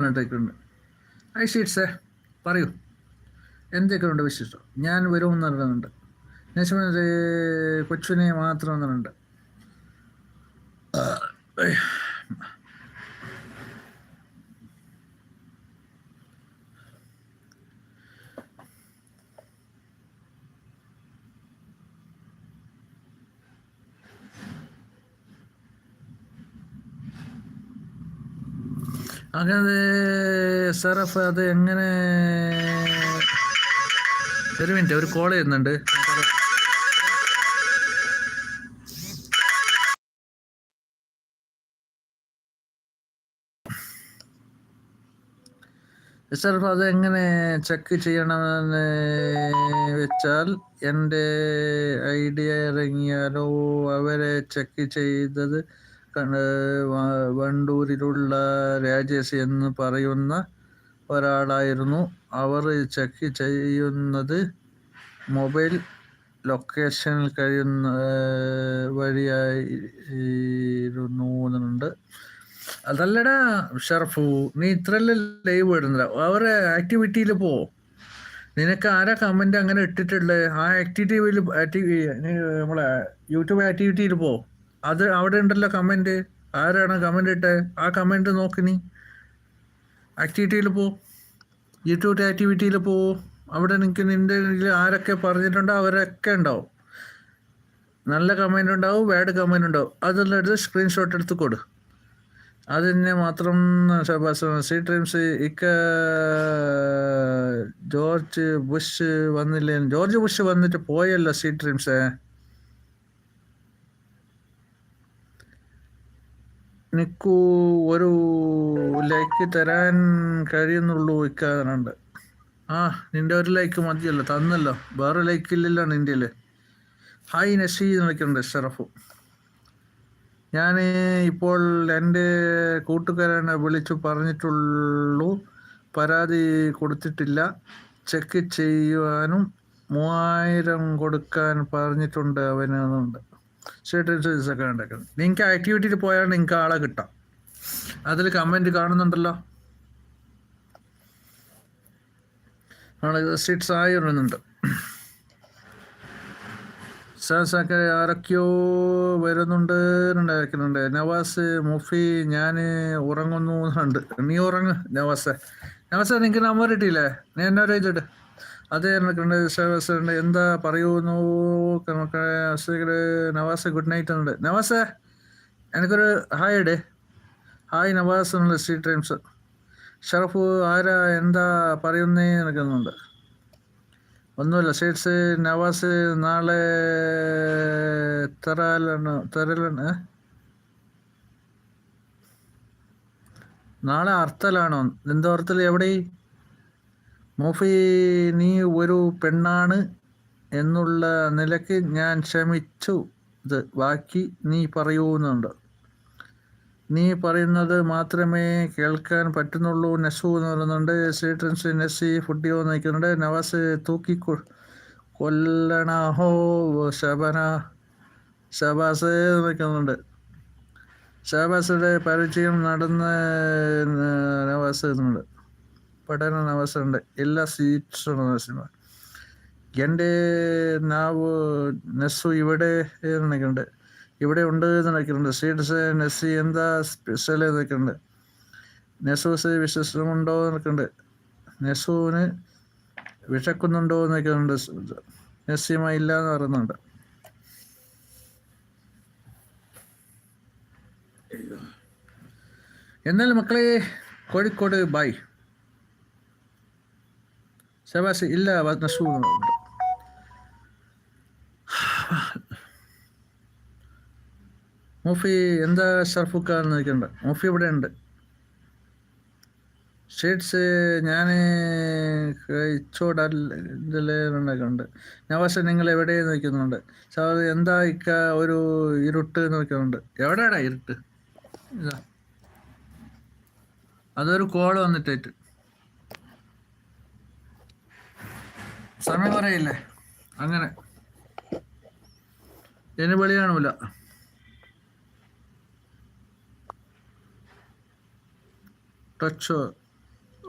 പറഞ്ഞിട്ടേക്കുണ്ട്. I ഷീറ്റ്സേ പറയൂ, എന്തൊക്കെയുണ്ട് വിശേഷം? ഞാൻ വരുമെന്ന് പറയുന്നുണ്ട്. നശ്മത് കൊച്ചുനെ മാത്രം എന്നുണ്ട്. അങ്ങനെ സറഫ് അത് എങ്ങനെ? ഒരു മിനിറ്റ്, ഒരു കോൾ ചെയ്യുന്നുണ്ട്. സറഫ് അത് എങ്ങനെ ചെക്ക് ചെയ്യണമെന്ന് വെച്ചാൽ, എൻ്റെ ഐഡിയ ഇറങ്ങിയാലോ? അവരെ ചെക്ക് ചെയ്തത് വണ്ടൂരിലുള്ള രാജേഷ് എന്ന് പറയുന്ന ഒരാളായിരുന്നു. അവർ ചെക്ക് ചെയ്യുന്നത് മൊബൈൽ ലൊക്കേഷനിൽ കഴിയുന്ന വഴിയായിരുന്നുണ്ട്. അതല്ലടാ ഷറഫു, നീ ഇത്രയല്ലേ ലൈവ് ഇടുന്നില്ല? അവരെ ആക്ടിവിറ്റിയിൽ പോ. നിനക്ക് ആരാ കമന്റ് അങ്ങനെ ഇട്ടിട്ടുള്ളത്? ആ ആക്ടിവിറ്റിയിൽ നമ്മളെ യൂട്യൂബ് ആക്ടിവിറ്റിയിൽ പോ. അത് അവിടെ ഉണ്ടല്ലോ കമന്റ്. ആരാണ് കമന്റ് ഇട്ടേ? ആ കമന്റ് നോക്ക്. നീ ആക്ടിവിറ്റിയിൽ പോ, യൂട്യൂബ് ആക്ടിവിറ്റിയിൽ പോ. അവിടെ നിനക്ക് നിന്റെ ആരൊക്കെ പറഞ്ഞിട്ടുണ്ടോ അവരൊക്കെ ഉണ്ടാവും. നല്ല കമന്റ് ഉണ്ടാവും, ബാഡ് കമന്റ് ഉണ്ടാവും. അതെല്ലാം എടുത്ത് സ്ക്രീൻഷോട്ട് എടുത്ത് കൊടു. അതിനെ മാത്രം സി ഡ്രീംസ് ഇക്ക ജോർജ് ബുഷ് വന്നില്ലേ? ജോർജ് ബുഷ് വന്നിട്ട് പോയല്ലോ സി ഡ്രീംസ്. നിക്കു ഒരു ലൈക്ക് തരാൻ കഴിയുന്നുള്ളൂ ഇക്കാറുണ്ട്. നിന്റെ ഒരു ലൈക്ക് മതിയല്ലോ, തന്നല്ലോ. വേറെ ലൈക്ക് ഇല്ലല്ലോ നിൻ്റെ. ഹായ് നഷീ വിളിക്കുന്നുണ്ട് ഷറഫു. ഞാൻ ഇപ്പോൾ എൻ്റെ കൂട്ടുകാരനെ വിളിച്ചു പറഞ്ഞിട്ടുള്ളൂ, പരാതി കൊടുത്തിട്ടില്ല. ചെക്ക് ചെയ്യുവാനും 3000 കൊടുക്കാൻ പറഞ്ഞിട്ടുണ്ട് അവനുണ്ട്. ഒക്കെ ഉണ്ടാക്കുന്നത്. നിങ്ങൾക്ക് ആക്ടിവിറ്റിയിൽ പോയാൽ നിങ്ങൾക്ക് ആളെ കിട്ടാം. അതിൽ കമൻറ്റ് കാണുന്നുണ്ടല്ലോ. സീറ്റ്സ് ആയിരുന്നുണ്ട്. സാസൊക്കെ ആരൊക്കെയോ വരുന്നുണ്ട്, ഉണ്ടാക്കുന്നുണ്ട്. നവാസ് മുഫി ഞാൻ ഉറങ്ങുന്നു എന്നുണ്ട്. നീ ഉറങ്ങ് നവാസെ. നിങ്ങൾക്ക് നമ്പർ കിട്ടിയില്ലേ? നീ എന്നെ അറിയിച്ചിട്ട് അത് എനിക്കുണ്ട്. ഉണ്ട്. എന്താ പറയുന്നു നവാസ്? ഗുഡ് നൈറ്റ് ഉണ്ട്. നവാസെ എനിക്കൊരു ഹായ് ഇടേ. ഹായ് നവാസ് ഉണ്ട്. Street times. ഷറഫ് ആരാ എന്താ പറയുന്നേ നിൽക്കുന്നുണ്ട്. ഒന്നുമില്ല സീറ്റ്സ്. നവാസ് നാളെ തരലാണ്. നാളെ അർത്തലാണോ? എന്തോ അർത്ഥൽ? എവിടെ? മൂഫി നീ ഒരു പെണ്ണാണ് എന്നുള്ള നിലയ്ക്ക് ഞാൻ ക്ഷമിച്ചു. ബാക്കി നീ പറയുന്നുണ്ട്. നീ പറയുന്നത് മാത്രമേ കേൾക്കാൻ പറ്റുന്നുള്ളൂ. നെസു എന്ന് പറയുന്നുണ്ട്. സീട്രൻസ് നെസ്സി ഫുഡിയോ നയിക്കുന്നുണ്ട്. നവാസ് തൂക്കി കൊല്ലണഹോ ഷബാസ് നയിക്കുന്നുണ്ട്. ഷബാസിന്റെ പരിചയം നടന്ന നവാസ് എന്നുണ്ട്. പഠന നവാസുണ്ട്. എല്ലാ സീറ്റ്സുണ്ട്. എൻ്റെ നാവ് നെസ്സു ഇവിടെ നിൽക്കുന്നുണ്ട്. ഇവിടെ ഉണ്ട് എന്ന് നിൽക്കുന്നുണ്ട്. സീറ്റ്സ് നെസ്സി എന്താ സ്പെഷ്യൽ നിൽക്കുന്നുണ്ട്. നെസൂസ് വിശ്വസമുണ്ടോ നിൽക്കുന്നുണ്ട്. നെസുവിന് വിശക്കുന്നുണ്ടോ എന്ന് നിൽക്കുന്നുണ്ട്. നെസ്സിമ ഇല്ല എന്ന് പറയുന്നുണ്ട്. എന്നാൽ മക്കളെ, കോഴിക്കോട് ബൈ. ശബാസ് ഇല്ല. നസു മൂഫി എന്താ ഷർഫുക്കാന്ന് നിൽക്കണ്ട. മൂഫി ഇവിടെ ഉണ്ട്. ഷീറ്റ്സ് ഞാൻ കഴിച്ചോടല്ലുണ്ട്. നവാസ് നിങ്ങൾ എവിടെ നിൽക്കുന്നുണ്ട്? സാർ എന്താ ഇക്ക ഒരു ഇരുട്ട് നോക്കുന്നുണ്ട്. എവിടെയാടാ ഇരുട്ട്? ഇതാ അതൊരു കോള് വന്നിട്ടേറ്റ് സമയം പറയില്ലേ അങ്ങനെ. ഇനി വെളി കാണൂല. ടച്ച്